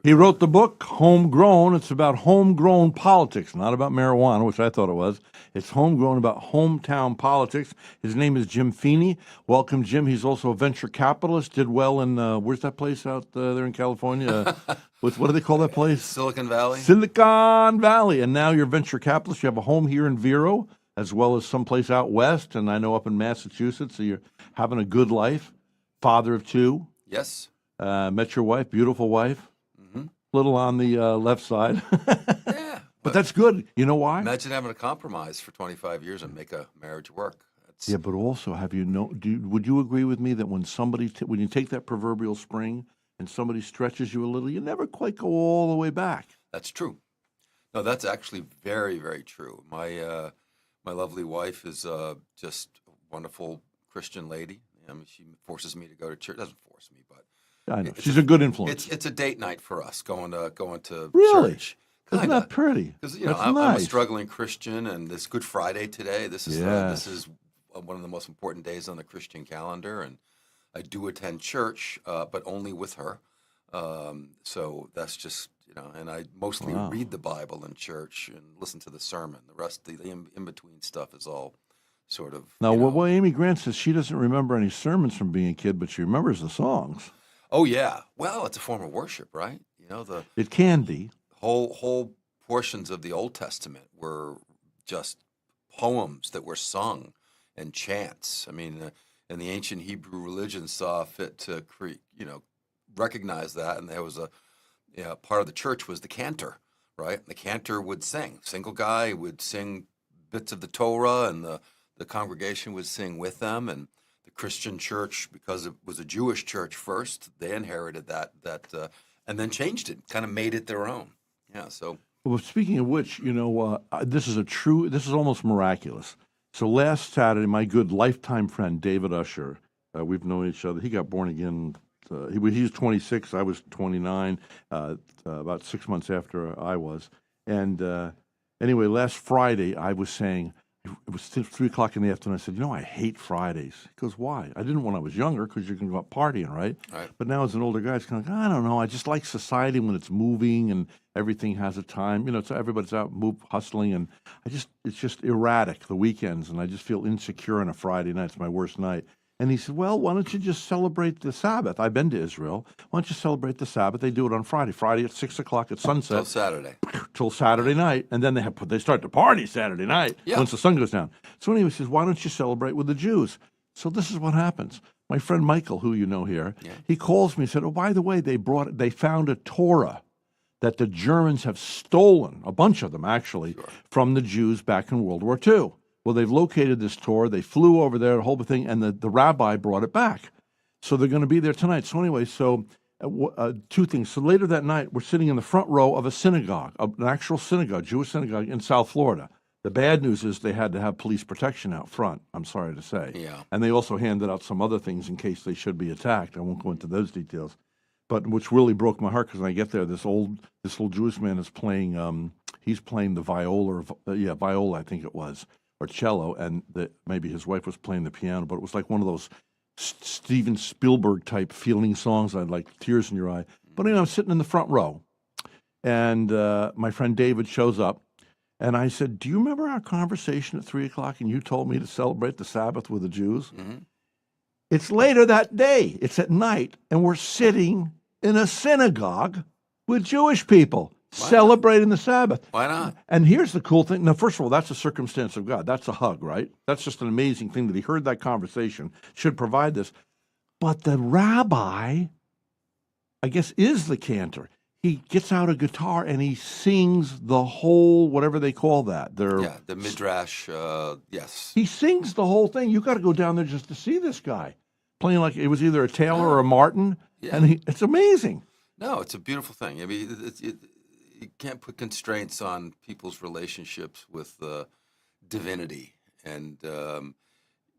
He wrote the book, Homegrown. It's about homegrown politics, not about marijuana, which I thought it was. It's homegrown about hometown politics. His name is Jim Fini. Welcome, Jim. He's also a venture capitalist. Did well in, where's that place out there in California? What do they call that place? Silicon Valley. Silicon Valley. And now you're a venture capitalist. You have a home here in Vero, as well as someplace out west, and I know up in Massachusetts. So you're having a good life. Father of two. Yes. Met your wife, beautiful wife. Little on the left side. Yeah. But that's good. You know why? Imagine having a compromise for 25 years and make a marriage work. Yeah, but also, would you agree with me that when when you take that proverbial spring and somebody stretches you a little, you never quite go all the way back? That's true. No, that's actually very, very true. My lovely wife is just a wonderful Christian lady. I mean, she forces me to go to church. Doesn't force me, but I know. She's a good influence. It's a date night for us going to Really? church. Isn't that pretty? Because I'm a struggling Christian, and it's Good Friday today. This is Yes. one of the most important days on the Christian calendar, and I do attend church, but only with her. So that's just and I mostly read the Bible in church and listen to the sermon. The rest, the in between stuff, is all sort of. Now, what Amy Grant says, she doesn't remember any sermons from being a kid, but she remembers the songs. Oh yeah, well, it's a form of worship, right? It can be. Whole portions of the Old Testament were just poems that were sung and chants. I mean, and the ancient Hebrew religion saw fit to recognize that, and there was part of the church was the cantor, right? The cantor would sing. Single guy would sing bits of the Torah, and the congregation would sing with them. And the Christian church, because it was a Jewish church first, they inherited that and then changed it, kind of made it their own. Yeah. So. Well, speaking of which, this is almost miraculous. So last Saturday, my good lifetime friend, David Usher, we've known each other. He got born again. He was 26. I was 29, about 6 months after I was. And anyway, last Friday, I was saying, it was 3 o'clock in the afternoon. I said, I hate Fridays. He goes, why? I didn't when I was younger because you can go out partying, right? Right. But now as an older guy, it's kind of like, I don't know. I just like society when it's moving and everything has a time. So everybody's out hustling, and it's just erratic the weekends, and I just feel insecure on a Friday night. It's my worst night. And he said, well, why don't you just celebrate the Sabbath? I've been to Israel. Why don't you celebrate the Sabbath? They do it on Friday. Friday at 6 o'clock at sunset. Till Saturday. Till Saturday night. And then they start the party Saturday night once the sun goes down. So anyway, he says, why don't you celebrate with the Jews? So this is what happens. My friend Michael, who you know here, he calls me and said, oh, by the way, they found a Torah that the Germans have stolen, a bunch of them actually, from the Jews back in World War II. Well, they've located this Torah. They flew over there, the whole thing, and the rabbi brought it back. So they're going to be there tonight. So anyway, two things. So later that night, we're sitting in the front row of a synagogue, an actual synagogue, Jewish synagogue in South Florida. The bad news is they had to have police protection out front, I'm sorry to say. Yeah. And they also handed out some other things in case they should be attacked. I won't go into those details. But which really broke my heart, because when I get there, this old Jewish man is playing, he's playing the viola, viola I think it was, or cello, and maybe his wife was playing the piano, but it was like one of those Steven Spielberg type feeling songs. I had like tears in your eye. But I'm sitting in the front row, and my friend David shows up, and I said, do you remember our conversation at 3 o'clock, and you told me to celebrate the Sabbath with the Jews? Mm-hmm. It's later that day. It's at night, and we're sitting in a synagogue with Jewish people. Celebrating the Sabbath. Why not? And here's the cool thing. Now, first of all, that's a circumstance of God. That's a hug, right? That's just an amazing thing that he heard that conversation, should provide this. But the rabbi, I guess, is the cantor. He gets out a guitar and he sings the whole, whatever they call that. The midrash, yes. He sings the whole thing. You got to go down there just to see this guy playing like it was either a Taylor or a Martin. Yeah. And it's amazing. No, it's a beautiful thing. I mean, you can't put constraints on people's relationships with divinity, and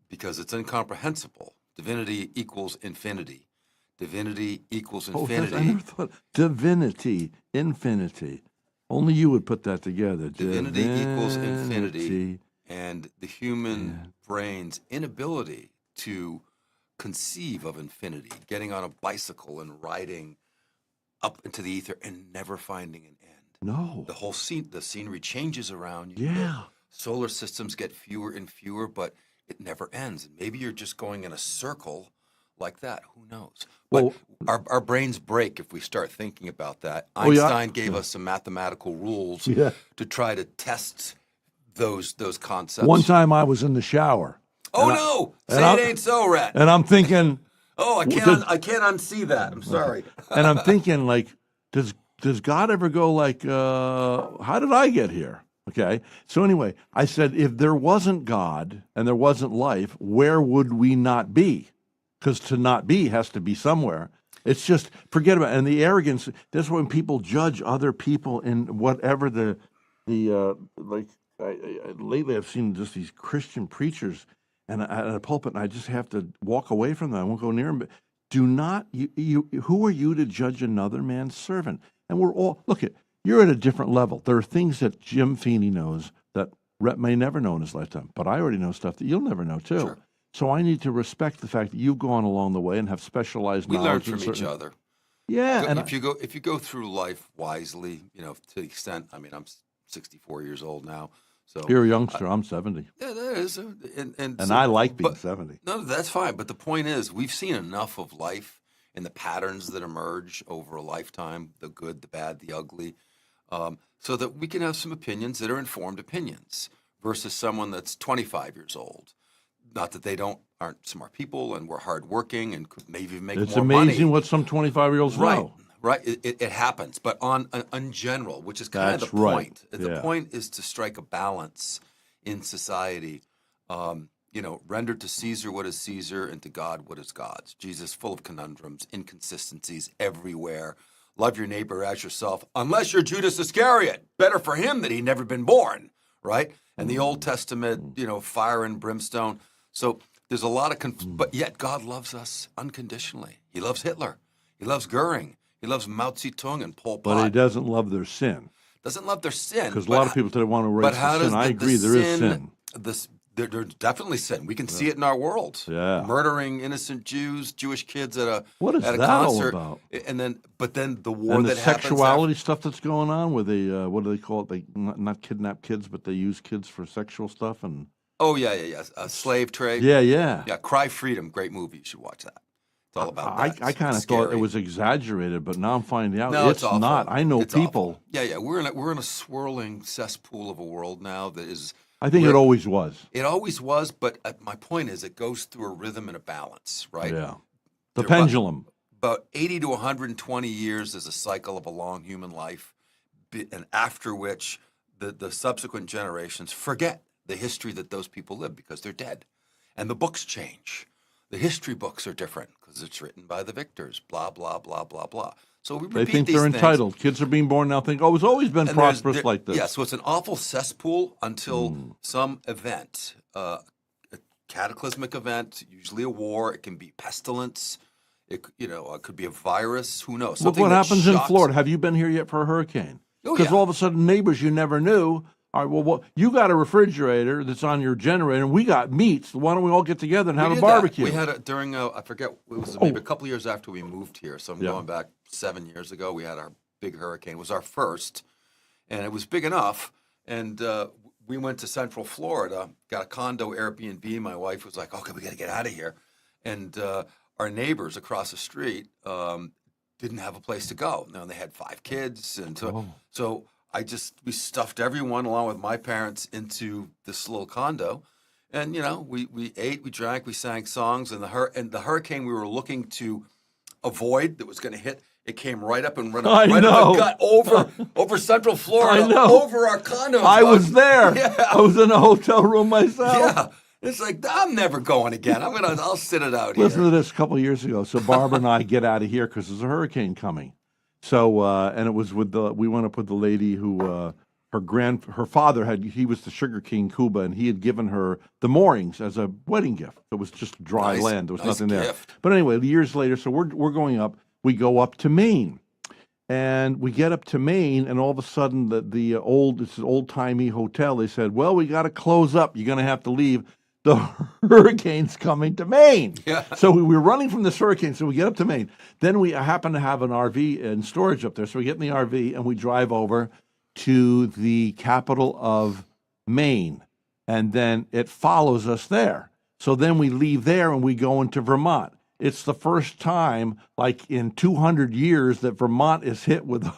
because it's incomprehensible. Divinity equals infinity. Divinity equals infinity. I never thought divinity, infinity. Only you would put that together. Divinity equals infinity, and the human brain's inability to conceive of infinity, getting on a bicycle and riding up into the ether and never finding an end. No. The scenery changes around you. Yeah. Solar systems get fewer and fewer, but it never ends. And maybe you're just going in a circle like that. Who knows? But our brains break if we start thinking about that. Einstein gave us some mathematical rules to try to test those concepts. One time I was in the shower. Oh no! Say it ain't so, Rhett. And I'm thinking, oh, I can't unsee that. I'm sorry. And I'm thinking, like, does God ever go like, how did I get here? Okay. So anyway, I said, if there wasn't God and there wasn't life, where would we not be? Because to not be has to be somewhere. It's just, forget about it. And the arrogance, that's when people judge other people in whatever lately I've seen just these Christian preachers and at a pulpit, and I just have to walk away from them. I won't go near them. But do not, who are you to judge another man's servant? And we're all, you're at a different level. There are things that Jim Fini knows that Rhett may never know in his lifetime, but I already know stuff that you'll never know too. Sure. So I need to respect the fact that you've gone along the way and have specialized knowledge. We learn from each other. Yeah, and if you go through life wisely, to the extent. I mean, I'm 64 years old now, so you're a youngster. I'm 70. Yeah, that is, and so, I like being 70. No, that's fine. But the point is, we've seen enough of life and the patterns that emerge over a lifetime, the good, the bad, the ugly, so that we can have some opinions that are informed opinions versus someone that's 25 years old. Not that they aren't smart people and we're hardworking and could maybe make more money. It's amazing what some 25-year-olds know. Right. It happens. But on general, which is kind of the point. Right. The point is to strike a balance in society. Render to Caesar what is Caesar and to God what is God's. Jesus, full of conundrums, inconsistencies everywhere. Love your neighbor as yourself, unless you're Judas Iscariot. Better for him that he never been born, right? And the Old Testament, fire and brimstone. So there's a lot of, but yet God loves us unconditionally. He loves Hitler. He loves Goering. He loves Mao Zedong and Pol Pot. But he doesn't love their sin. Doesn't love their sin. Because a lot of people today want to erase the sin. I agree, there is sin. There's definitely sin. We can see it in our world. Yeah. Murdering innocent Jews, Jewish kids at a what is at a that concert. All about? And then the war and that the happens. Sexuality stuff that's going on with the what do they call it? They not kidnap kids, but they use kids for sexual stuff and. Oh yeah. Slave trade. Yeah. Cry Freedom, great movie. You should watch that. It's all about that. I kind of thought it was exaggerated, but now I'm finding out no, it's not. I know people. Awful. Yeah. We're in a swirling cesspool of a world now that is. I think it always was. It always was, but my point is it goes through a rhythm and a balance, right? Yeah. The pendulum. About 80 to 120 years is a cycle of a long human life, and after which the subsequent generations forget the history that those people lived because they're dead. And the books change. The history books are different because it's written by the victors, blah, blah, blah, blah, blah. So we repeat they think these they're things. Entitled. Kids are being born now think, it's always been prosperous like this. Yeah, so it's an awful cesspool until some event, a cataclysmic event, usually a war. It can be pestilence. It could be a virus. Who knows? Look what happens in Florida. Have you been here yet for a hurricane? Because all of a sudden neighbors you never knew. All right, well, you got a refrigerator that's on your generator, and we got meats. Why don't we all get together and have a barbecue? We had during I forget, it was maybe a couple years after we moved here. So I'm going back 7 years ago. We had our big hurricane. It was our first, and it was big enough. And we went to Central Florida, got a condo Airbnb. My wife was like, "Okay, we got to get out of here." And our neighbors across the street didn't have a place to go. Now they had 5 kids, and so. We stuffed everyone along with my parents into this little condo, and we ate, we drank, we sang songs, and the hurricane we were looking to avoid that was going to hit, it came right up and up the gut over Central Florida, over our condo. I was there. Yeah. I was in a hotel room myself. Yeah. It's like, I'm never going again. I'll sit it out here. Listen to this. A couple of years ago, so Barbara and I get out of here because there's a hurricane coming. So, and it was we went up with the lady who, her father he was the Sugar King Cuba, and he had given her the moorings as a wedding gift. It was just dry land. There was nothing there. But anyway, years later, so we're going up. We go up to Maine, and we get up to Maine, and all of a sudden it's an old-timey hotel. They said, well, we got to close up. You're going to have to leave. the hurricane's coming to Maine. Yeah. So we were running from this hurricane. So we get up to Maine. Then we happen to have an RV in storage up there. So we get in the RV and we drive over to the capital of Maine. And then it follows us there. So then we leave there and we go into Vermont. It's the first time, like in 200 years, that Vermont is hit with a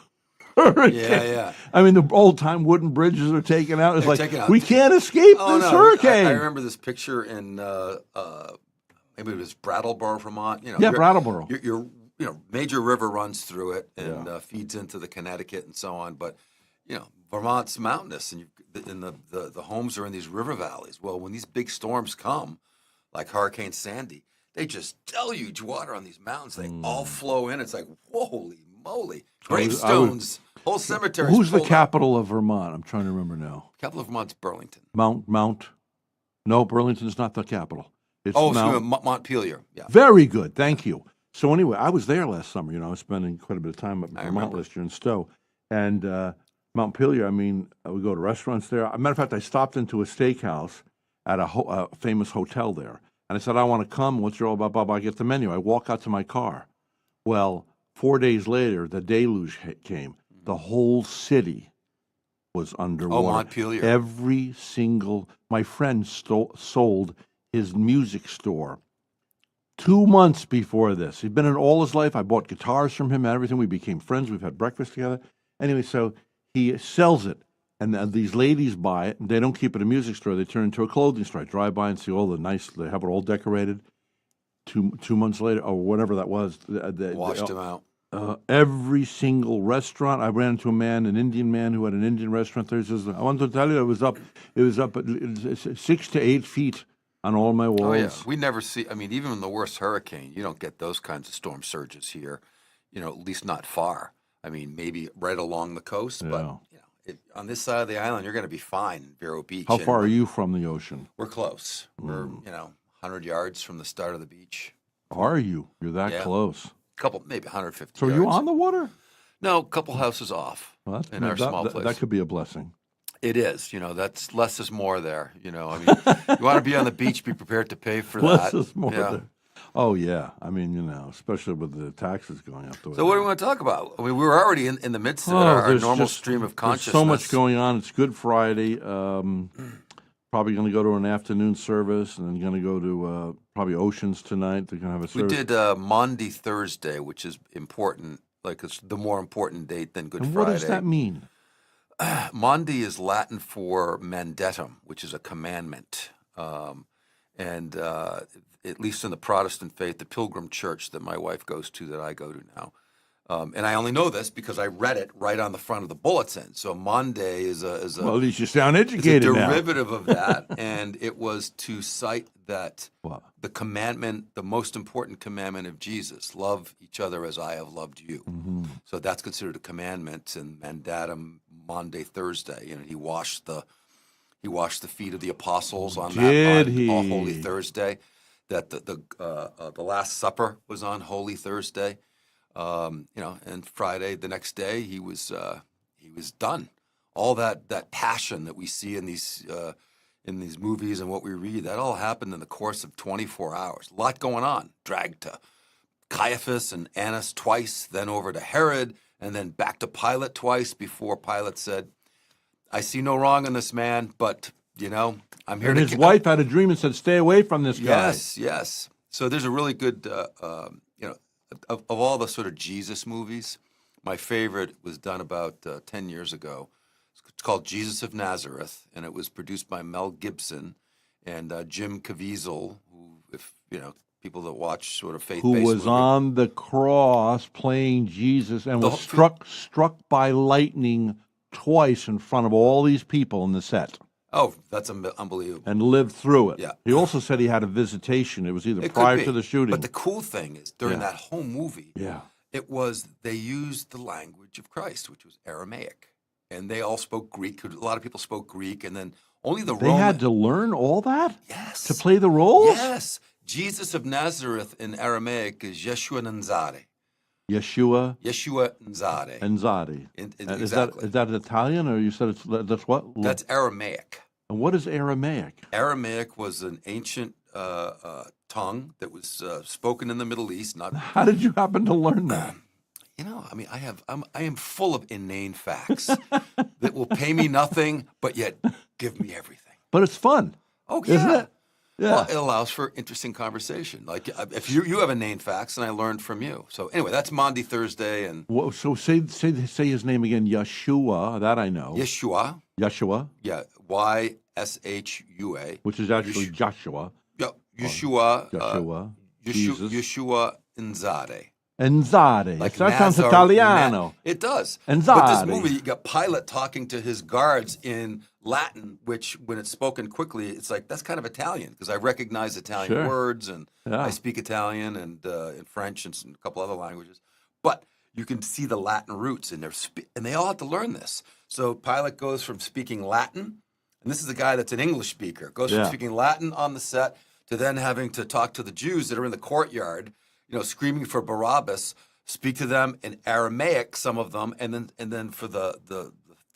hurricane. Yeah. I mean, the old-time wooden bridges are taken out. It's They're like, taken out. we can't escape this hurricane. I remember this picture in maybe it was Brattleboro, Vermont. Yeah, Brattleboro. Your major river runs through it and feeds into the Connecticut and so on. But Vermont's mountainous, and the homes are in these river valleys. Well, when these big storms come, like Hurricane Sandy, they just deluge water on these mountains. They all flow in. It's like, holy moly. Gravestones, whole cemeteries. Who's the capital of Vermont? I'm trying to remember now. Capital of Vermont's Burlington. No, Burlington's not the capital. It's Montpelier. Yeah. Very good. Thank you. So anyway, I was there last summer. I was spending quite a bit of time up in Vermont last year in Stowe. And Montpelier, we go to restaurants there. As a matter of fact, I stopped into a steakhouse at a famous hotel there. And I said, I want to come. What's your all about, Bob? I get the menu. I walk out to my car. Well, 4 days later, the deluge came. The whole city was underwater. Oh, Montpelier. Every single... My friend sold his music store 2 months before this. He'd been in all his life. I bought guitars from him and everything. We became friends. We've had breakfast together. Anyway, so he sells it. And these ladies buy it, and they don't keep it a music store. They turn it into a clothing store. I drive by and see all the nice, they have it all decorated. Two months later, or whatever that was. Washed them out. Every single restaurant. I ran into an Indian man who had an Indian restaurant there. He says, I want to tell you, it was up 6 to 8 feet on all my walls. Oh, yeah. We never see, even in the worst hurricane, you don't get those kinds of storm surges here, at least not far. Maybe right along the coast, but on this side of the island, you're going to be fine in Vero Beach. How far are you from the ocean? We're close. We're 100 yards from the start of the beach. Are you? You're that close? Couple, maybe 150 So yards. are you on the water? No, a couple houses off in our small place. That could be a blessing. It is. That's less is more there. You want to be on the beach, be prepared to pay for that. Less is more there. Oh, yeah. Especially with the taxes going up. So what do we want to talk about? We were already in the midst of our normal stream of consciousness. There's so much going on. It's Good Friday. Probably going to go to an afternoon service, and then going to go to probably Oceans tonight. They're going to have a service. We did Maundy Thursday, which is important. Like, it's the more important date than Good Friday. What does that mean? Maundy is Latin for mandatum, which is a commandment. And at least in the Protestant faith, the Pilgrim Church that my wife goes to, that I go to now. And I only know this because I read it right on the front of the bulletin. So Monday is a well, at least you sound educated now. Derivative of that, and it was to cite that the commandment, the most important commandment of Jesus, love each other as I have loved you. Mm-hmm. So that's considered a commandment, and mandatum Maundy Thursday. He washed the feet of the apostles on Holy Thursday. That the Last Supper was on Holy Thursday. And Friday, the next day, he was done. All that passion that we see in these movies and what we read, that all happened in the course of 24 hours. A lot going on. Dragged to Caiaphas and Annas twice, then over to Herod, and then back to Pilate twice before Pilate said, I see no wrong in this man, but, I'm here and his wife had a dream and said, stay away from this guy. Yes. So there's a really good, of all the sort of Jesus movies, my favorite was done about 10 years ago. It's called Jesus of Nazareth, and it was produced by Mel Gibson and Jim Caviezel, who, if people that watch sort of faith-based who was movies, on the cross playing Jesus and was struck by lightning twice in front of all these people in the set. Oh, that's unbelievable. And lived through it. Yeah. He also said he had a visitation. It was either prior to the shooting. But the cool thing is, during that whole movie, they used the language of Christ, which was Aramaic. And they all spoke Greek. A lot of people spoke Greek. And then only the Roman... They had to learn all that? Yes. To play the roles? Yes. Jesus of Nazareth in Aramaic is Yeshua Nzare. Yeshua Nzare. Nzare. Exactly. Is that Italian, or you said that's what? That's Aramaic. And what is Aramaic? Aramaic was an ancient tongue that was spoken in the Middle East. Not, How did you happen to learn that? you know, I mean, I am full of inane facts that will pay me nothing, but yet give me everything. But it's fun. Oh, yeah. Isn't it? Yeah. Well, it allows for interesting conversation. Like if you have inane facts, and I learned from you. So anyway, that's Maundy Thursday, and Well, so say his name again. Yeshua. That I know. Yeshua. Yeshua, Yeah, YSHUA. which is actually Joshua. Yeah, Yeshua. Yeshua. Jesus. Yeshua Nzade. Enzade. Like That sounds Nazar- Italiano. It does. Enzade. But this movie, you got Pilate talking to his guards in Latin, which when it's spoken quickly, it's like, that's kind of Italian because I recognize Italian Sure. words and Yeah. I speak Italian and French and a couple other languages. But you can see the Latin roots in their and they all have to learn this. So Pilate goes from speaking Latin, and this is a guy that's an English speaker, goes from Yeah. speaking Latin on the set to then having to talk to the Jews that are in the courtyard, you know, screaming for Barabbas, speak to them in Aramaic, some of them, and then for the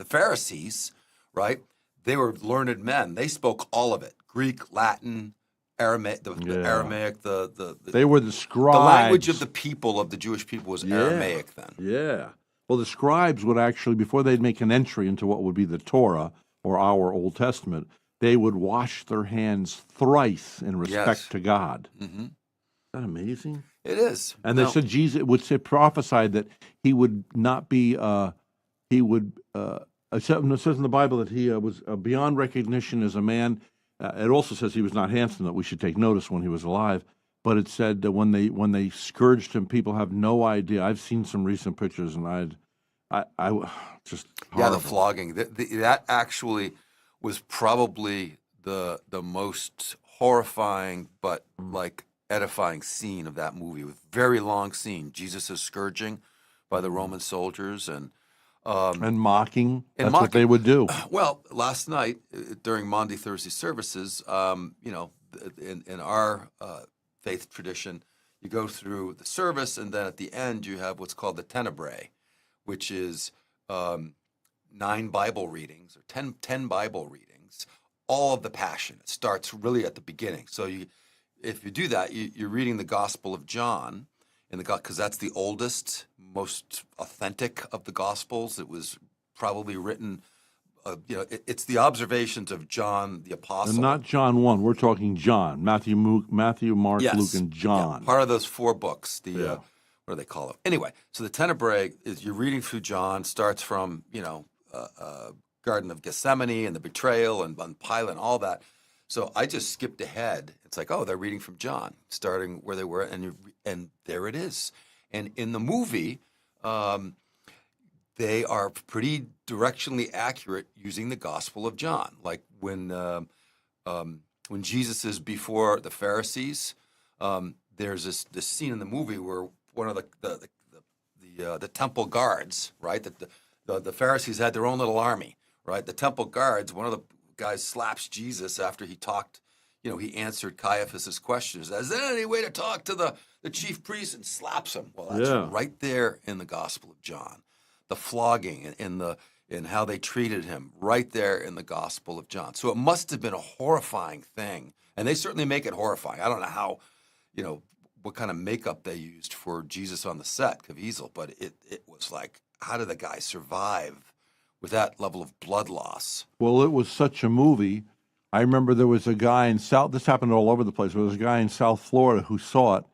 Pharisees, right? They were learned men. They spoke all of it: Greek, Latin, Aramaic, the Aramaic, They were the scribes. the language of the people, of the Jewish people, was Aramaic then. Yeah. Well, the scribes would actually, before they'd make an entry into what would be the Torah or our Old Testament, they would wash their hands thrice in respect Yes. to God. Mm-hmm. Isn't that amazing? It is. And they Now- said Jesus would say prophesied that he would not be it says in the Bible that he was beyond recognition as a man. It also says he was not handsome, that we should take notice when he was alive. But it said that when they scourged him, people have no idea. I've seen some recent pictures, and I just horrible. Yeah, the flogging. That actually was probably the most horrifying but like edifying scene of that movie. With very long scene, Jesus' scourging by the Roman soldiers and mocking. That's mocking. what they would do. well, last night during Maundy Thursday services, you know, in our faith tradition, you go through the service, and then at the end you have what's called the Tenebrae, which is 9 Bible readings or 10 Bible readings, all of the Passion. It starts really at the beginning. So if you do that, you're reading the Gospel of John, because that's the oldest, most authentic of the Gospels. It was probably written. You know, it's the observations of John the Apostle. And not John 1. We're talking John. Matthew, Mark, Yes. Luke, and John. Yeah, part of those 4 books. Yeah. What do they call it? Anyway, so the Tenebrae is you're reading through John, starts from, you know, Garden of Gethsemane and the betrayal and Pilate and all that. So I just skipped ahead. It's like, oh, they're reading from John, starting where they were, and there it is. And in the movie, they are pretty directionally accurate using the Gospel of John. Like when Jesus is before the Pharisees, there's this scene in the movie where one of the temple guards, right? The Pharisees had their own little army, right? The temple guards, one of the guys slaps Jesus after he talked. You know, he answered Caiaphas's questions. Is there any way to talk to the chief priest? And slaps him. Well, that's right there in the Gospel of John. The flogging and how they treated him, right there in the Gospel of John. So it must have been a horrifying thing. And they certainly make it horrifying. I don't know how, you know, what kind of makeup they used for Jesus on the set, Caviezel, but it was like, how did the guy survive with that level of blood loss? Well, it was such a movie. I remember there was a guy in this happened all over the place. There was a guy in South Florida who saw it,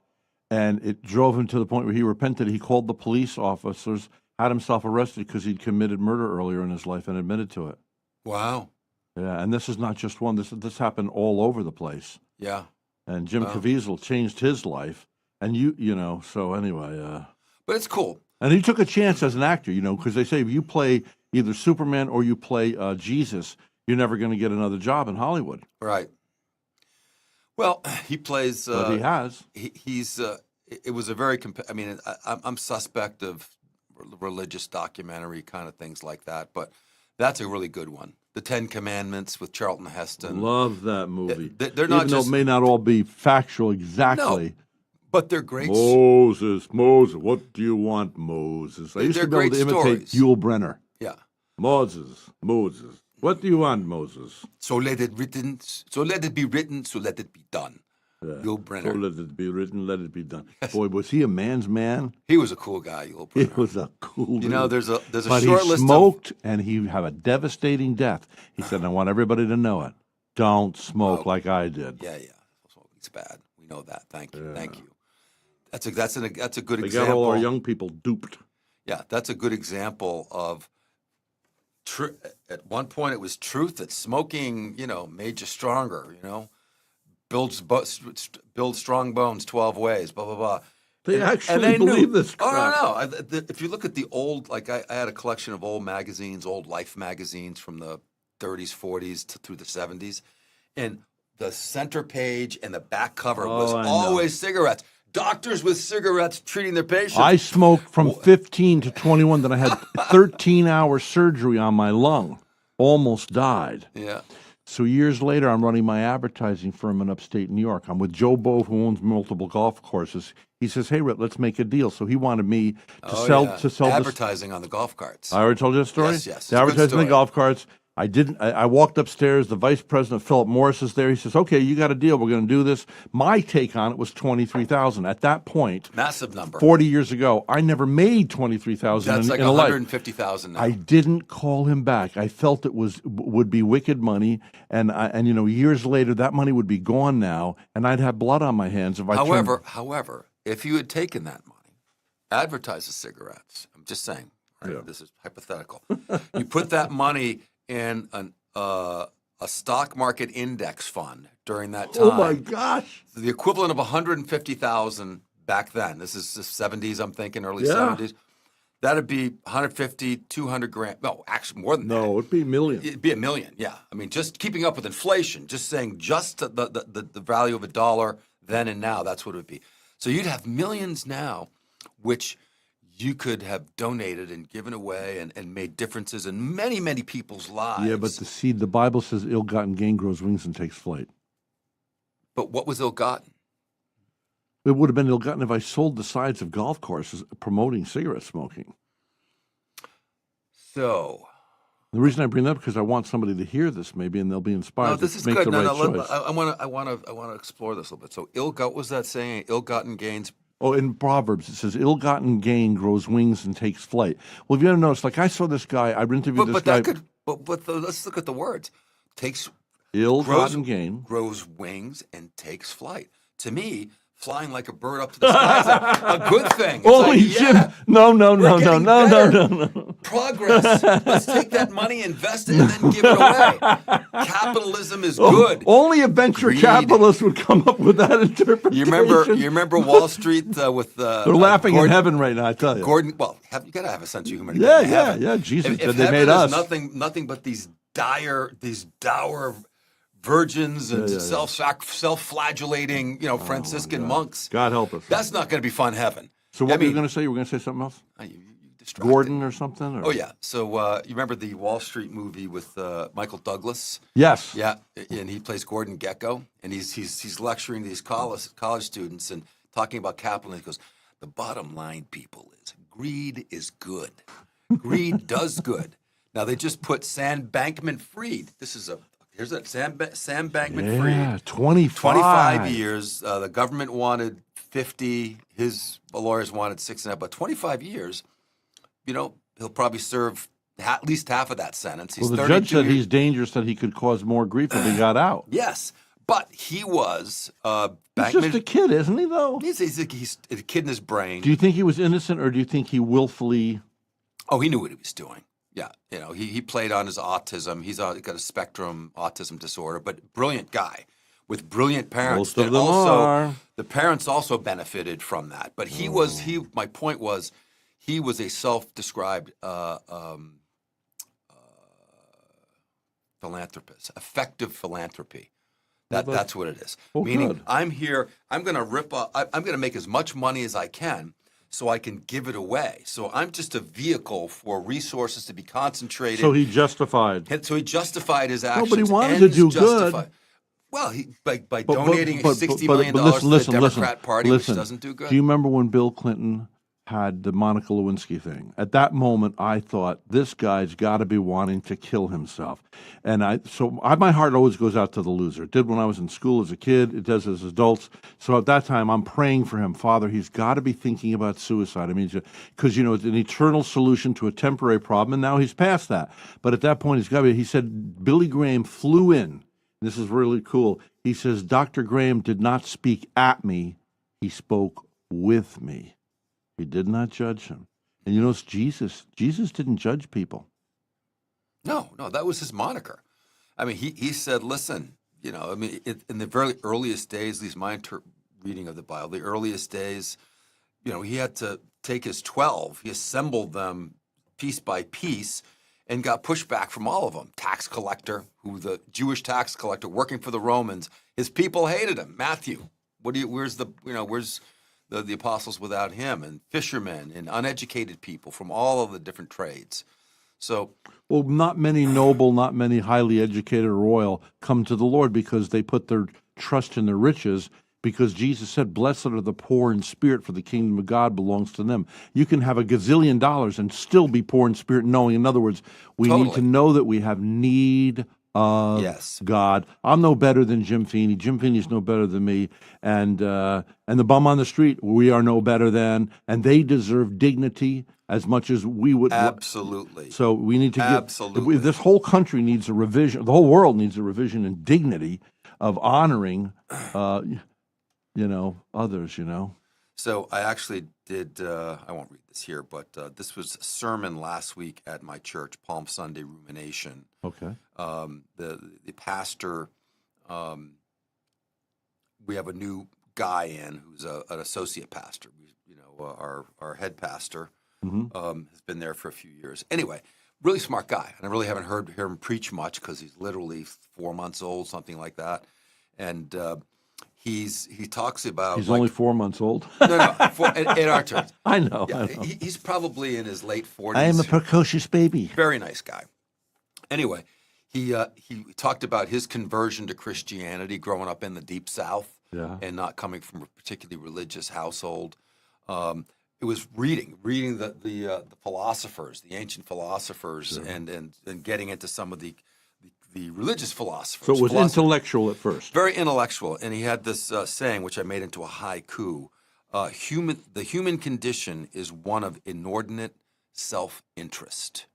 and it drove him to the point where he repented. He called the police officers, had himself arrested because he'd committed murder earlier in his life and admitted to it. Wow. Yeah, and this is not just one. This happened all over the place. Yeah. And Jim Caviezel changed his life. And you know, so anyway. But it's cool. And he took a chance as an actor, you know, because they say if you play either Superman or you play Jesus, you're never going to get another job in Hollywood. Right. Well, he plays. But he has. He's. It was a very. I mean, I'm suspect of religious documentary kind of things like that, but that's a really good one. The 10 Commandments with Charlton Heston. Love that movie. They're not Even just. though it may not all be factual exactly. No, but they're great. Moses, what do you want, Moses? I used to be able to imitate stories. Yul Brenner. Yeah. Moses. What do you want, Moses? So let it written. So let it be written. So let it be done. Yeah. Yul So Brynner. let it be written, let it be done. Boy, was he a man's man? He was a cool guy, Yul He Brynner. was a cool You know, dude. there's a But short he list smoked, and he had a devastating death. He said, I want everybody to know it. Don't smoke like I did. Yeah. Smoking's bad. We know that. Thank you. Thank you. That's a good They example. got all our young people duped. Yeah, that's a good example of. At one point, it was truth that smoking, made you stronger. Builds strong bones 12 ways. Blah blah blah. They And actually they believe knew. this crap. Oh no! If you look at the old, like I had a collection of old magazines, old Life magazines from the 30s, 40s through the 70s, and the center page and the back cover was I know. always cigarettes. Doctors with cigarettes treating their patients. I smoked from 15 to 21, then I had 13-hour surgery on my lung. Almost died. Yeah. So years later, I'm running my advertising firm in upstate New York. I'm with Joe Bove, who owns multiple golf courses. He says, "Hey, Rhett, let's make a deal." So he wanted me to sell this advertising on the golf carts. I already told you that story? Yes. It's The a good advertising story. the golf carts. I didn't. I walked upstairs. The vice president, Philip Morris, is there. He says, "Okay, you got a deal. We're going to do this." My take on it was 23,000. At that point, Massive number. 40 years ago, I never made 23,000 That's like in a life. 150,000 now. I didn't call him back. I felt it would be wicked money, and years later, that money would be gone now, and I'd have blood on my hands if I. However, if you had taken that money, advertised the cigarettes. I'm just saying. Right? Yeah. This is hypothetical. You put that money in a stock market index fund during that time. Oh my gosh! The equivalent of 150,000 back then. This is the 70s, I'm thinking, early Yeah. 70s. That'd be 150, 200 grand. No, actually more than that. No, it'd be millions. It'd be $1 million, yeah. I mean, just keeping up with inflation, just saying just the value of a dollar then and now, that's what it would be. So you'd have millions now, which you could have donated and given away and made differences in many, many people's lives. Yeah, but the Bible says ill-gotten gain grows wings and takes flight. But what was ill-gotten? It would have been ill-gotten if I sold the sides of golf courses promoting cigarette smoking. So the reason I bring that up because I want somebody to hear this maybe, and they'll be inspired no, this to is make good. the right No, choice. I want to explore this a little bit. So what was that saying? Ill-gotten gains. Oh, in Proverbs, it says, ill-gotten gain grows wings and takes flight. Well, if you ever notice, like I saw this guy, I interviewed this guy. Let's look at the words. Takes Ill-gotten gain. grows wings and takes flight. To me, flying like a bird up to the sky is a good thing. It's Only like, Jim. yeah, No. we're getting better. Progress. Let's take that money, invest it, and then give it away. Capitalism is good. Only a venture Greed. capitalist would come up with that interpretation. You remember Wall Street with They're laughing in heaven right now, I tell you. Gordon, well, you got to have a sense of humor. To get to heaven. Yeah. Jesus If said they heaven made is us. nothing but these dour virgins and self-flagellating, Franciscan monks. God help us. That's not going to be fun heaven. So what were you going to say? You were going to say something else? You distracted. Gordon or something? Or? Oh yeah. So you remember the Wall Street movie with Michael Douglas? Yes. Yeah, and he plays Gordon Gekko, and he's lecturing these college students and talking about capitalism. He goes, "The bottom line, people, is greed is good. Greed does good." Now they just put Sam Bankman-Fried. Here's that Sam Bankman-Fried. Yeah, 25. 25 years. The government wanted 50. His lawyers wanted 6.5. But 25 years, he'll probably serve at least half of that sentence. He's Well, the judge said 32 he's dangerous, that he could cause more grief if he got out. Yes, but he was He's Bankman. just a kid, isn't he, though? He's a kid in his brain. Do you think he was innocent, or do you think he willfully... Oh, he knew what he was doing. Yeah, he played on his autism. He's got a spectrum autism disorder, but brilliant guy with brilliant parents. Most of them are. The parents also benefited from that. But my point was, he was a self-described philanthropist, effective philanthropy. That's what it is. Oh, Meaning, good. I'm here. I'm going to I'm going to make as much money as I can, so I can give it away. So I'm just a vehicle for resources to be concentrated. So he justified. And so he justified his actions. but he wanted to do good. Well, by donating $60 million listen, to the Democrat Party, which doesn't do good. Do you remember when Bill Clinton had the Monica Lewinsky thing. At that moment, I thought, this guy's got to be wanting to kill himself. And my heart always goes out to the loser. It did when I was in school as a kid. It does as adults. So at that time, I'm praying for him. Father, he's got to be thinking about suicide. I mean, because, it's an eternal solution to a temporary problem, and now he's past that. But at that point, he said, Billy Graham flew in. This is really cool. He says, Dr. Graham did not speak at me. He spoke with me. He did not judge him. And it's Jesus. Jesus didn't judge people. No, that was his moniker. I mean, he said, listen, in the very earliest days, at least my reading of the Bible, the earliest days, he had to take his 12, he assembled them piece by piece and got pushback from all of them. Tax collector, the Jewish tax collector working for the Romans, his people hated him. Matthew, where's the apostles without him, and fishermen and uneducated people from all of the different trades. So, well, not many noble, not many highly educated or royal come to the Lord because they put their trust in their riches, because Jesus said, blessed are the poor in spirit, for the kingdom of God belongs to them. You can have $1 gazillion and still be poor in spirit, knowing, in other words, we need to know that we have need of God. I'm no better than Jim Fini. Jim Fini's no better than me. And the bum on the street, we are no better than. And they deserve dignity as much as we would. Absolutely. So we need to this whole country needs a revision. The whole world needs a revision in dignity of honoring, others, So I actually did, I won't read this here, but this was a sermon last week at my church, Palm Sunday Rumination. Okay. The pastor, we have a new guy in who's an associate pastor. Our head pastor has been there for a few years. Anyway, really smart guy. And I really haven't heard him preach much because he's literally 4 months old, something like that. And he talks about... He's only 4 months old? No, in our church. I know. Yeah, he's probably in his late 40s. I am a precocious baby. Very nice guy. Anyway, he talked about his conversion to Christianity growing up in the Deep South and not coming from a particularly religious household. It was reading the philosophers, the ancient philosophers, and getting into some of the religious philosophers. So it was intellectual at first. Very intellectual. And he had this saying, which I made into a haiku. The human condition is one of inordinate self-interest.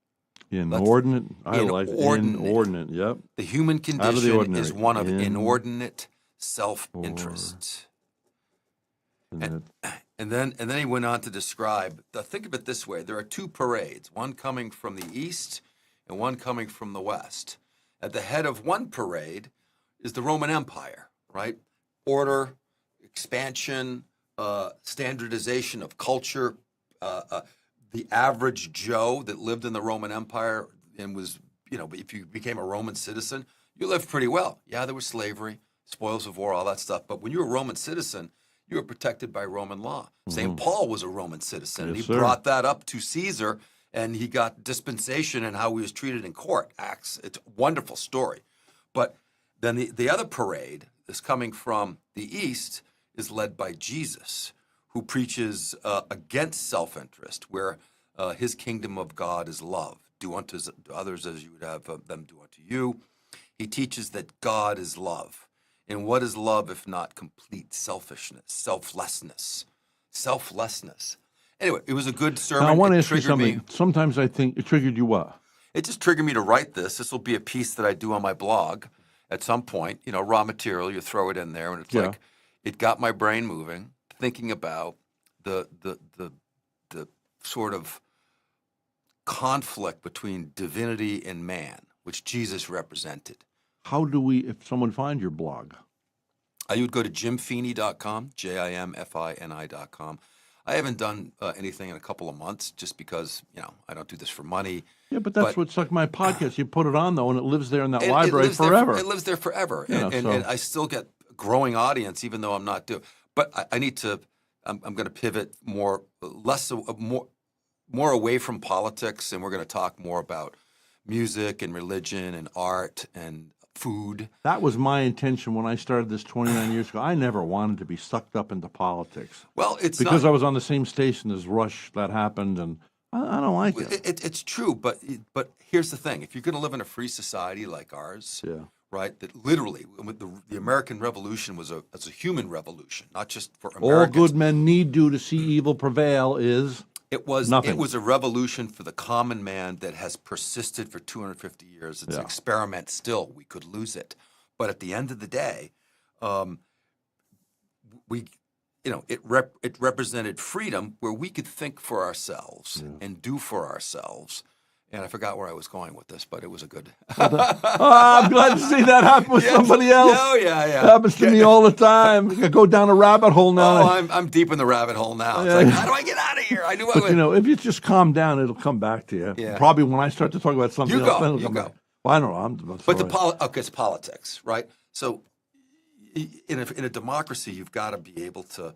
Inordinate? I like inordinate, yep. The human condition is one of inordinate self-interest. And then he went on to describe, think of it this way. There are two parades, one coming from the east and one coming from the west. At the head of one parade is the Roman Empire, right? Order, expansion, standardization of culture. The average Joe that lived in the Roman Empire and was, if you became a Roman citizen, you lived pretty well. Yeah, there was slavery, spoils of war, all that stuff. But when you were a Roman citizen, you were protected by Roman law. St. Paul was a Roman citizen, and he brought that up to Caesar, and he got dispensation in how he was treated in court. Acts, it's a wonderful story. But then the other parade is coming from the east is led by Jesus, who preaches against self-interest, where his kingdom of God is love. Do unto others as you would have them do unto you. He teaches that God is love. And what is love if not complete selfishness, selflessness? Anyway, it was a good sermon. Now, I want to ask you something. Sometimes I think it triggered you what? It just triggered me to write this. This will be a piece that I do on my blog at some point. Raw material, you throw it in there, and it's like it got my brain moving, thinking about the sort of conflict between divinity and man, which Jesus represented. How do we, if someone find your blog? You would go to jimfini.com, JIMFINI.com. I haven't done anything in a couple of months just because, I don't do this for money. Yeah, but that's what's like my podcast. You put it on, though, and it lives there in that library forever. It lives there forever. And I still get a growing audience, even though I'm not doing. But I need to, I'm going to pivot more away from politics, and we're going to talk more about music and religion and art and food. That was my intention when I started this 29 years ago. I never wanted to be sucked up into politics. Well, it's because not, I was on the same station as Rush that happened, and I don't like it. it's true, but here's the thing: if you're going to live in a free society like ours, Yeah. right? That literally, the American Revolution was a human revolution, not just for All Americans. good men need do to see evil prevail is nothing. It was a revolution for the common man that has persisted for 250 years. It's an experiment still. We could lose it. But at the end of the day, it represented freedom where we could think for ourselves and do for ourselves. And I forgot where I was going with this, but it was a good. I'm glad to see that happen with somebody else. Oh, yeah. It happens to me all the time. I go down a rabbit hole now. I'm deep in the rabbit hole now. It's like, how do I get out of here? I knew I But would. if you just calm down, it'll come back to you. Yeah. Probably when I start to talk about something You else, go, then it'll you come go. back. Well, I don't know. But it's politics, right? So in a democracy, you've got to be able to,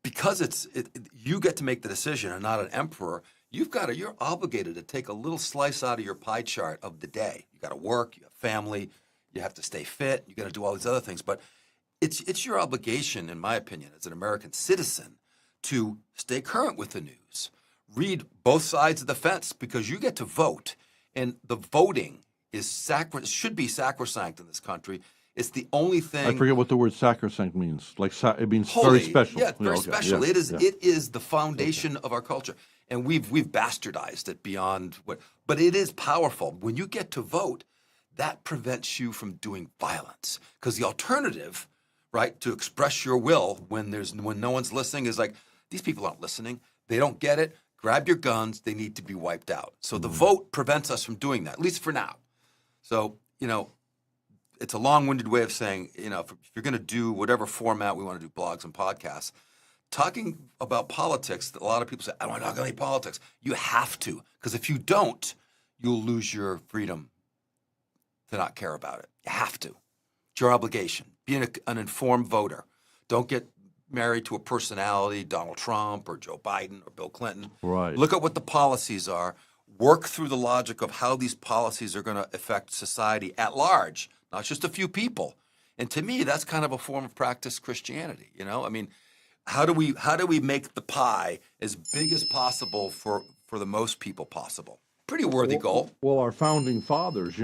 because you get to make the decision and not an emperor. You're obligated to take a little slice out of your pie chart of the day. You got to work, you have family, you have to stay fit, you got to do all these other things. But it's your obligation, in my opinion, as an American citizen, to stay current with the news, read both sides of the fence, because you get to vote, and the voting should be sacrosanct in this country. It's the only thing. I forget what the word sacrosanct means. Like it means holy, very special. Yeah, very okay, special. yeah, It is the foundation of our culture. And we've bastardized it beyond but it is powerful. When you get to vote, that prevents you from doing violence. Because the alternative, right, to express your will when no one's listening is like, these people aren't listening. They don't get it. Grab your guns. They need to be wiped out. So the vote prevents us from doing that, at least for now. So, it's a long-winded way of saying, if you're going to do whatever format we want to do, blogs and podcasts, talking about politics, a lot of people say, I don't want to talk about any politics. You have to, because if you don't, you'll lose your freedom to not care about it. You have to. It's your obligation. Be an informed voter. Don't get married to a personality, Donald Trump or Joe Biden or Bill Clinton. Right. Look at what the policies are. Work through the logic of how these policies are going to affect society at large, not just a few people. And to me, that's kind of a form of practice Christianity. I mean, how do we make the pie as big as possible for the most people possible? Pretty worthy goal. Well, our founding fathers,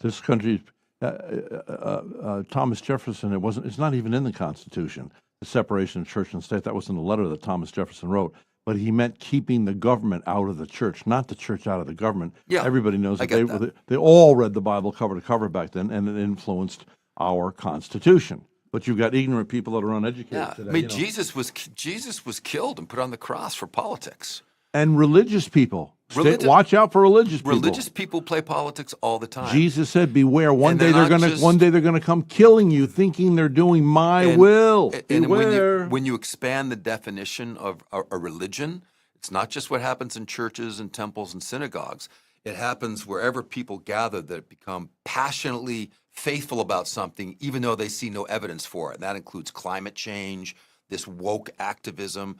this country, Thomas Jefferson, it's not even in the Constitution, the separation of church and state. That was in the letter that Thomas Jefferson wrote. But he meant keeping the government out of the church, not the church out of the government. Yeah, everybody knows that. They all read the Bible cover to cover back then, and it influenced our Constitution. But you've got ignorant people that are uneducated today. I mean, Jesus was killed and put on the cross for politics. And religious people. Watch out for religious people. Religious people play politics all the time. Jesus said, "Beware! One day they're gonna come killing you, thinking they're doing my will." And when you expand the definition of a religion, it's not just what happens in churches and temples and synagogues. It happens wherever people gather that become passionately faithful about something, even though they see no evidence for it. And that includes climate change, this woke activism.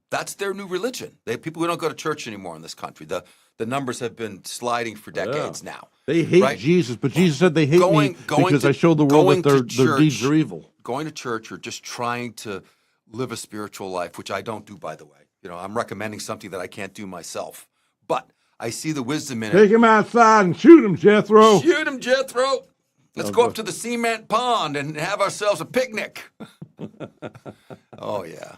That's their new religion. We don't go to church anymore in this country. The numbers have been sliding for decades now. They hate Jesus, but Jesus said they hate me because I showed the world that their deeds are evil. Going to church or just trying to live a spiritual life, which I don't do, by the way. I'm recommending something that I can't do myself. But I see the wisdom in it. Take him outside and shoot him, Jethro. Shoot him, Jethro. Let's go up to the cement pond and have ourselves a picnic. Oh, yeah.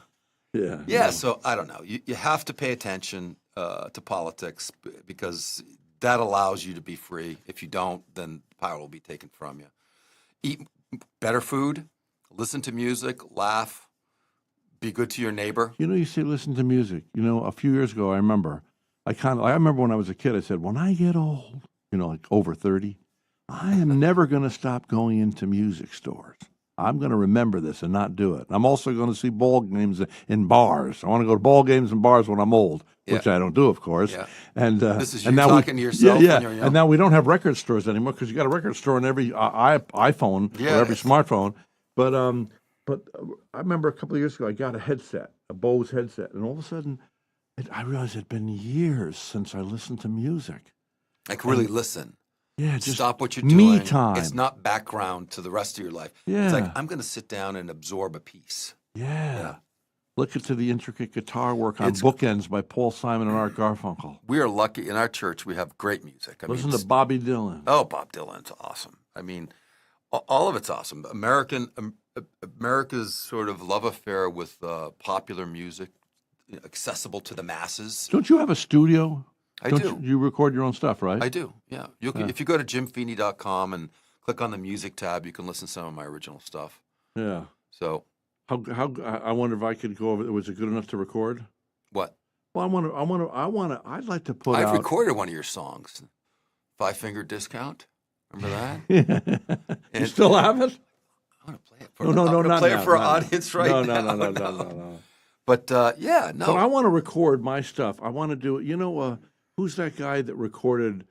Yeah, so I don't know. You have to pay attention to politics because that allows you to be free. If you don't, then power will be taken from you. Eat better food, listen to music, laugh, be good to your neighbor. You say listen to music. A few years ago, I remember when I was a kid, I said, when I get old, like over 30, I am never going to stop going into music stores. I'm going to remember this and not do it. I'm also going to see ball games in bars. I want to go to ball games and bars when I'm old, which I don't do, of course. Yeah. And this is you talking to yourself when you're young. And now we don't have record stores anymore because you got a record store in every iPhone or every smartphone. But I remember a couple of years ago, I got a headset, a Bose headset, and all of a sudden, I realized it had been years since I listened to music. Like really listen. Yeah, just Stop what you're me doing. time. It's not background to the rest of your life. Yeah. It's like, I'm going to sit down and absorb a piece. Yeah. Look into the intricate guitar work on Bookends by Paul Simon and Art Garfunkel. We are lucky. In our church, we have great music. Listen to Bobby Dylan. Oh, Bob Dylan's awesome. I mean, all of it's awesome. America's sort of love affair with popular music, accessible to the masses. Don't you have a studio? I do. You record your own stuff, right? I do, yeah. If you go to jimfini.com and click on the music tab, you can listen to some of my original stuff. Yeah. So how I wonder if I could go over. Was it good enough to record? what? Well, I'd like to put I've out. recorded one of your songs, Five Finger Discount. Remember that? You still have it? I want to play it No, not play now, it for not our audience right now. No. But yeah, no. But I want to record my stuff. I want to do it. You know, who's that guy that recorded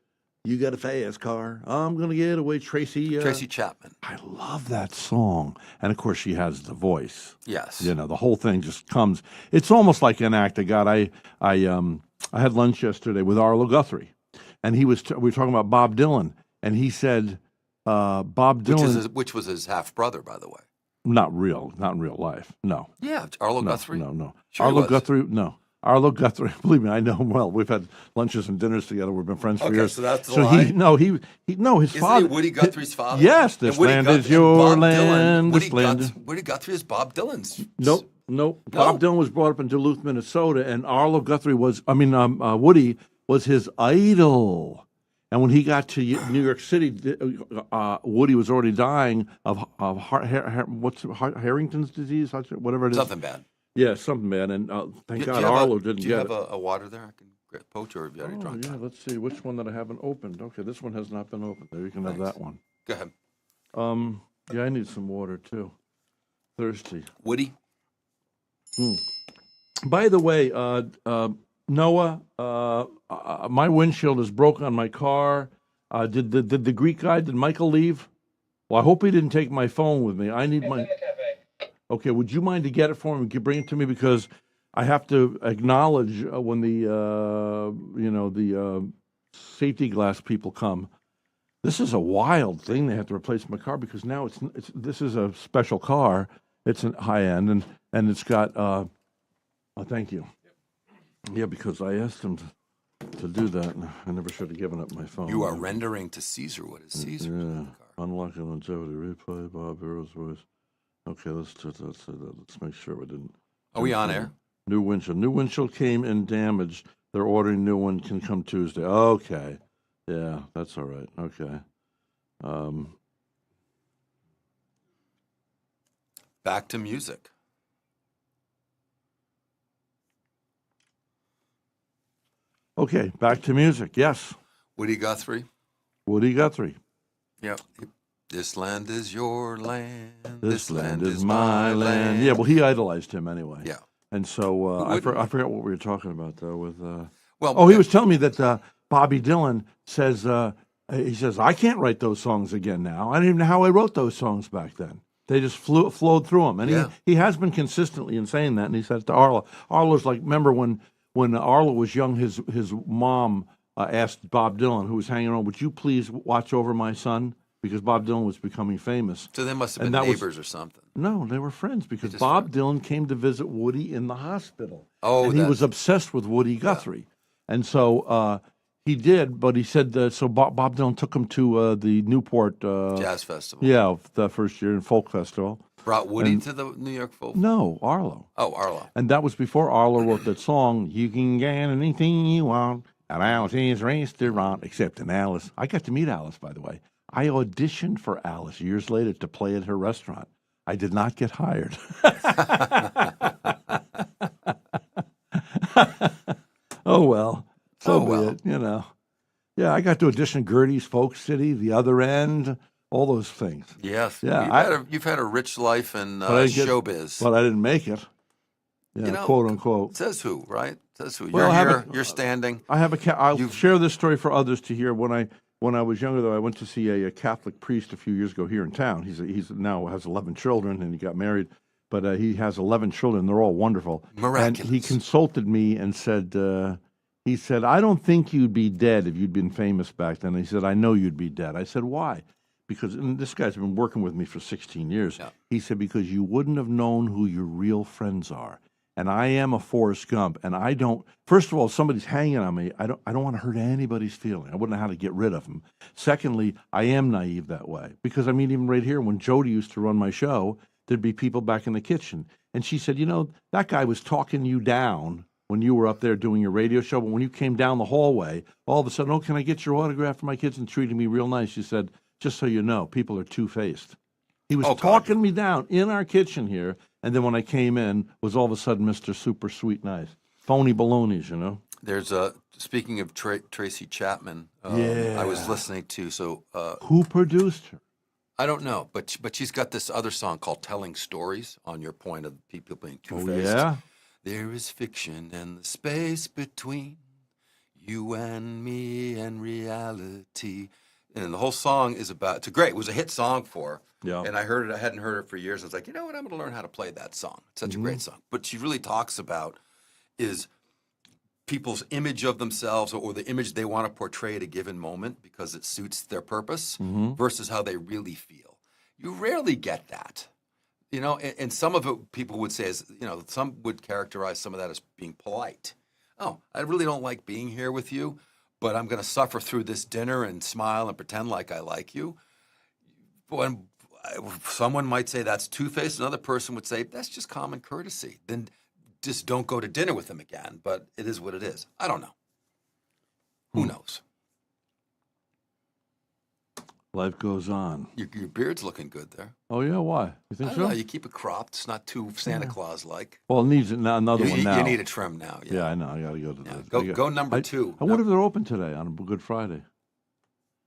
"You Got a Fast Car"? I'm gonna get away, Tracy. Tracy Chapman. I love that song, and of course she has the voice. Yes. You know, the whole thing just comes. It's almost like an act of God. I had lunch yesterday with Arlo Guthrie, and we were talking about Bob Dylan, and he said Bob Dylan, which was his half brother, by the way. not in real life. No. Yeah, Arlo Guthrie. No. Sure Arlo Guthrie. No. Arlo Guthrie. Believe me, I know him well. We've had lunches and dinners together. We've been friends for years. So that's the lie? His father. He Woody Guthrie's father? Yes, this land is your land. Woody Guthrie is Bob Dylan's. Nope. Bob Dylan was brought up in Duluth, Minnesota, and Arlo Guthrie Woody was his idol. And when he got to New York City, Woody was already dying of Harrington's disease, whatever it is. Something bad. Yeah, something bad. And thank God Arlo didn't get it. Do you have a water there? I can poach, or have you already drunk? Yeah, let's see which one that I haven't opened. Okay, this one has not been opened. There, you can have that one. Go ahead. Yeah, I need some water too. Thirsty. Woody. By the way, Noah, my windshield is broke on my car. Did the Greek guy? Did Michael leave? Well, I hope he didn't take my phone with me. I need my. Okay, would you mind to get it for me? Bring it to me because I have to acknowledge when the safety glass people come. This is a wild thing. They have to replace my car because now this is a special car. It's a high end and it's got. Thank you. Yeah, because I asked him to do that. I never should have given up my phone. You are rendering to Caesar what is Caesar. Yeah. Unlock and longevity replay. Bob Hero's voice. Okay, let's make sure we didn't. Are we on air? New windshield. New windshield came in damaged. They're ordering new one. Can come Tuesday. Okay. Yeah, that's all right. Okay. Back to music. Okay, back to music. Yes. Woody Guthrie. Woody Guthrie. Yep. This land is your land. This land is my land. Yeah, well, he idolized him anyway. Yeah. And so I forgot what we were talking about though. He was telling me that Bobby Dylan says he says I can't write those songs again now. I don't even know how I wrote those songs back then. They just flowed through him, and he has been consistently in saying that. And he said to Arlo, Arlo's like, remember when Arlo was young, his mom asked Bob Dylan, who was hanging around, would you please watch over my son? Because Bob Dylan was becoming famous. So they must have been neighbors or something. No, they were friends because Bob Dylan came to visit Woody in the hospital. Oh, and he was obsessed with Woody Guthrie. Yeah. And so he did, but he said, so Bob Dylan took him to the Newport Jazz Festival. Yeah, the first year in Folk Festival. Brought Woody to the New York Folk? No, Arlo. Oh, Arlo. And that was before Arlo wrote that song, You Can Get Anything You Want at Alice's Restaurant, except in Alice. I got to meet Alice, by the way. I auditioned for Alice years later to play at her restaurant. I did not get hired. Oh, well. So be it, you know. Yeah, I got to audition Gertie's Folk City, The Other End, all those things. Yes. Yeah, you've had a rich life in showbiz. But I didn't make it. Yeah, quote unquote. Says who, right? Says who. Well, you're here. You're standing. I'll share this story for others to hear. When I was younger, though, I went to see a Catholic priest a few years ago here in town. He's now has 11 children, and he got married. But he has 11 children. They're all wonderful. Miraculous. And he consulted me and said, He said, I don't think you'd be dead if you'd been famous back then. He said, I know you'd be dead. I said, why? Because, and this guy's been working with me for 16 years. Yeah. He said, because you wouldn't have known who your real friends are. And I am a Forrest Gump, and I don't. First of all, if somebody's hanging on me, I don't want to hurt anybody's feeling. I wouldn't know how to get rid of them. Secondly, I am naive that way because I mean, even right here, when Jody used to run my show, there'd be people back in the kitchen, and she said, that guy was talking you down when you were up there doing your radio show, but when you came down the hallway, all of a sudden, oh, can I get your autograph for my kids? And treating me real nice. She said, just so you know, people are two-faced. He was talking me down in our kitchen here. And then when I came in, was all of a sudden Mr. Super Sweet Nice. Phony balonies, There's speaking of Tracy Chapman, I was listening to, who produced her? I don't know, but she's got this other song called Telling Stories, on your point of people being two-faced. Oh, yeah? There is fiction and the space between you and me and reality. And the whole song is about, it was a hit song for her. Yeah. And I heard it, I hadn't heard it for years. I was like, you know what, I'm going to learn how to play that song. It's such a great song. But she really talks about is people's image of themselves or the image they want to portray at a given moment because it suits their purpose versus how they really feel. You rarely get that. And some of it people would say is, some would characterize some of that as being polite. Oh, I really don't like being here with you, but I'm going to suffer through this dinner and smile and pretend like I like you. When someone might say that's two-faced, another person would say that's just common courtesy. Then just don't go to dinner with them again. But it is what it is. I don't know. Who knows? Life goes on. Your beard's looking good there. Oh, yeah? Why? You think I so? don't know. You keep it cropped. It's not too Santa Claus-like. Well, it needs another one now. You need a trim now. Yeah, I know. I got to go to the... Go number 2. I wonder if they're open today on a Good Friday.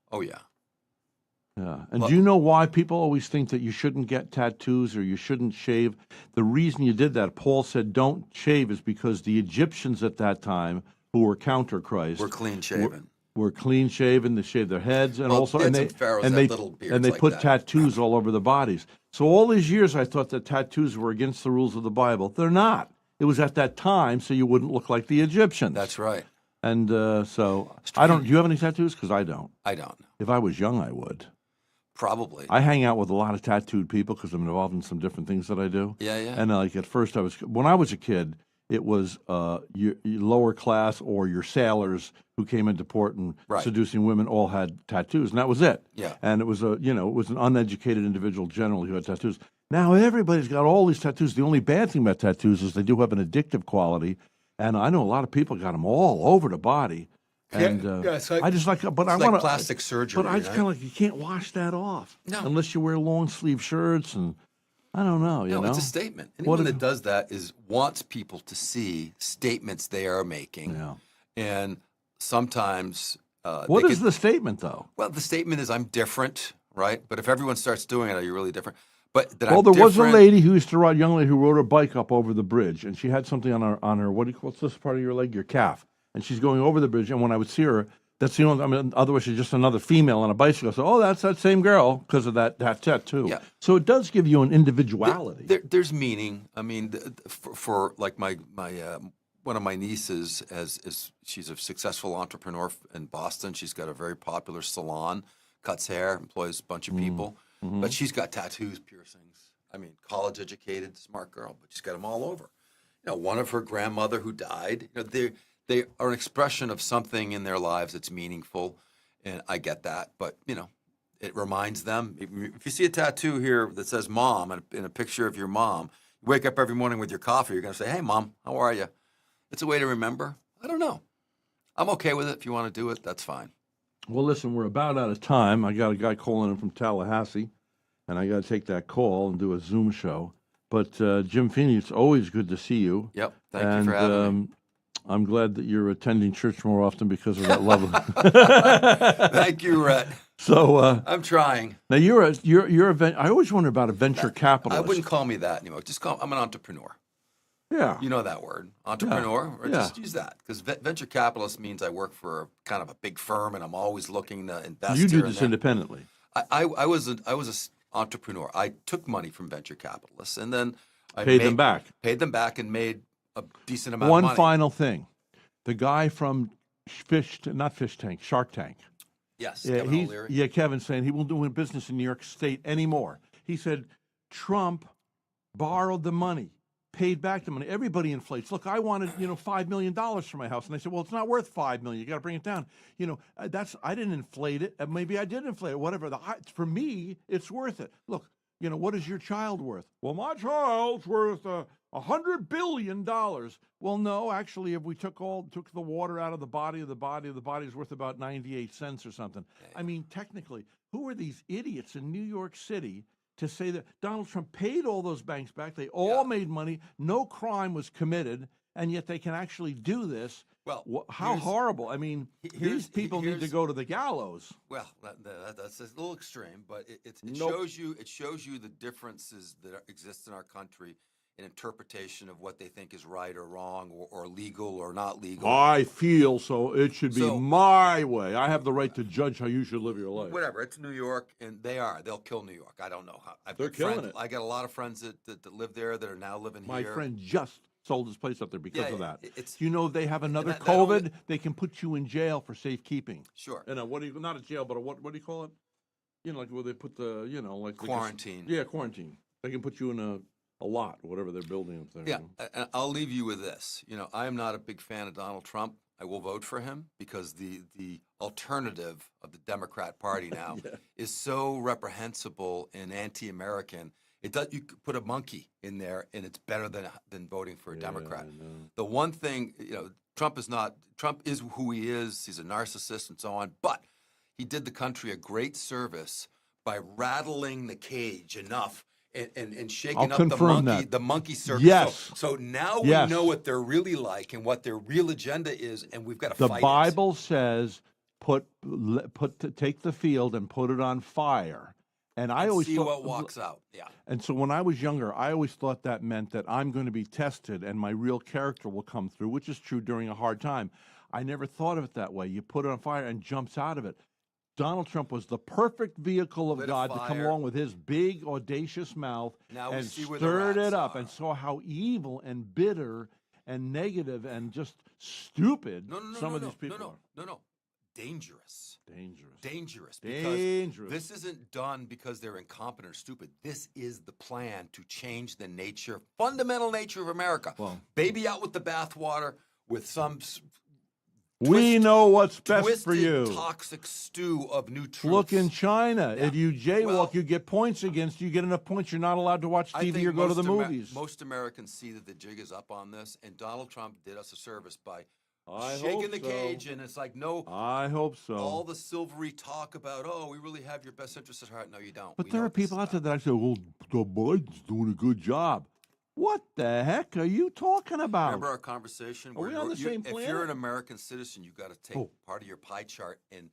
Oh, yeah. Yeah. And do you know why people always think that you shouldn't get tattoos or you shouldn't shave? The reason you did that, Paul said don't shave, is because the Egyptians at that time, who were counter Christ, We're clean-shaven. Were clean shaven. They shaved their heads, and Well, some pharaohs had little beards and they like put that. tattoos all over the bodies. So all these years, I thought that tattoos were against the rules of the Bible. They're not. It was at that time, so you wouldn't look like the Egyptians. That's right. And so I don't. Do you have any tattoos? Because I don't. I don't. If I was young, I would. Probably. I hang out with a lot of tattooed people because I'm involved in some different things that I do. Yeah, yeah. And like at first, when I was a kid, it was your lower class or your sailors who came into port and seducing women all had tattoos, and that was it. Yeah. And it was it was an uneducated individual generally who had tattoos. Now everybody's got all these tattoos. The only bad thing about tattoos is they do have an addictive quality, and I know a lot of people got them all over the body. And it's like, I just like, but I like want plastic surgery. But I just kind of like you can't wash that off unless you wear long sleeve shirts, and I don't know. You know, it's a statement. Anyone that does that wants people to see statements they are making, and sometimes. What is the statement, though? Well, the statement is I'm different, right? But if everyone starts doing it, are you really different? But that there was a lady who used to ride, young lady who rode her bike up over the bridge, and she had something on her. What's this part of your leg? Your calf. And she's going over the bridge, and when I would see her, that's the only. I mean, otherwise she's just another female on a bicycle. So, that's that same girl because of that tattoo. Yeah. So it does give you an individuality. There's meaning. I mean, for like my one of my nieces, she's a successful entrepreneur in Boston. She's got a very popular salon, cuts hair, employs a bunch of people, but she's got tattoos, piercings. I mean, college educated, smart girl, but she's got them all over. One of her grandmother who died. They are an expression of something in their lives that's meaningful, and I get that. But, it reminds them. If you see a tattoo here that says mom and a picture of your mom, you wake up every morning with your coffee, you're going to say, hey, Mom, how are you? It's a way to remember. I don't know. I'm okay with it. If you want to do it, that's fine. Well, listen, we're about out of time. I got a guy calling in from Tallahassee, and I got to take that call and do a Zoom show. But, Jim Fini, it's always good to see you. Yep. Thank you for having me. I'm glad that you're attending church more often because of that love. Thank you, Rhett. So I'm trying. Now I always wonder about a venture capitalist. I wouldn't call me that anymore. I'm an entrepreneur. Yeah. You know that word, entrepreneur, or just use that because venture capitalist means I work for kind of a big firm and I'm always looking to invest. You do this independently. I was an entrepreneur. I took money from venture capitalists and then I paid them back and made a decent amount of money. One final thing. the guy from Shark Tank. Yes, Yeah, Kevin O'Leary. Kevin's saying he won't do business in New York State anymore. He said Trump borrowed the money, paid back the money. Everybody inflates. Look, I wanted, $5 million for my house, and they said, well, it's not worth $5 million. You got to bring it down. I didn't inflate it. Maybe I did inflate it. Whatever. For me, it's worth it. Look, what is your child worth? Well, my child's worth $100 billion. Well, no, actually, if we took the water out of the body is worth about 98 cents or something. I mean, technically, who are these idiots in New York City to say that Donald Trump paid all those banks back? They all made money. No crime was committed, and yet they can actually do this. Well, how horrible! I mean, these people need to go to the gallows. Well, that's a little extreme, but it shows you the differences that exist in our country in interpretation of what they think is right or wrong or legal or not legal. I feel so. It should be my way. I have the right to judge how you should live your life. Whatever. It's New York, and they'll kill New York. I don't know how. They're killing it. I got a lot of friends that live there that are now living here. My friend just sold his place up there because of that. They have another that COVID. They can put you in jail for safekeeping. Sure. Not a jail, but what do you call it? Like where they put the, like quarantine. Quarantine. They can put you in a lot, whatever they're building up there. Yeah, and I'll leave you with this. I am not a big fan of Donald Trump. I will vote for him because the alternative of the Democrat Party now is so reprehensible and anti-American. You could put a monkey in there, and it's better than voting for a Democrat. The one thing, Trump is who he is. He's a narcissist and so on, but he did the country a great service by rattling the cage enough and shaking up the monkey circus. Yes. So now we know what they're really like and what their real agenda is, and we've got to fight it. The Bible says, take the field and put it on fire. And I always see what walks out. Yeah. And so when I was younger, I always thought that meant that I'm going to be tested and my real character will come through, which is true during a hard time. I never thought of it that way. You put it on fire and jumps out of it. Donald Trump was the perfect vehicle of God to come along with his big, audacious mouth and stirred it up and saw how evil and bitter and negative and just stupid some of these people are. No. Dangerous. Dangerous. Because this isn't done because they're incompetent or stupid. This is the plan to change the fundamental nature of America. Well, baby out with the bathwater with some we know what's best for you. Toxic stew of new truths. Look in China. Yeah. If you jaywalk, you get points against you. You get enough points, you're not allowed to watch TV or go to the movies. Most Americans see that the jig is up on this, and Donald Trump did us a service by I shaking the cage, and it's like, no. I hope so. All the silvery talk about, we really have your best interests at heart. No, you don't. But there are people out there that say, well, the Biden's doing a good job. What the heck are you talking about? Remember our conversation? Are we on the same planet? If you're an American citizen, you've got to take part of your pie chart and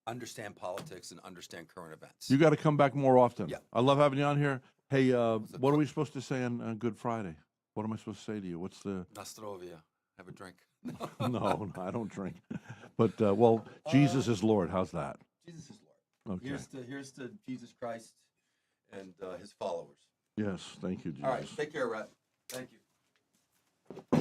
understand politics and understand current events. You got to come back more often. Yeah. I love having you on here. Hey, what are we supposed to say on Good Friday? What am I supposed to say to you? What's the... Nostrovia. Have a drink. No, I don't drink. But, Jesus is Lord. How's that? Jesus is Lord. Okay. Here's to Jesus Christ and his followers. Yes, thank you, Jesus. All right, take care, Rhett. Thank you.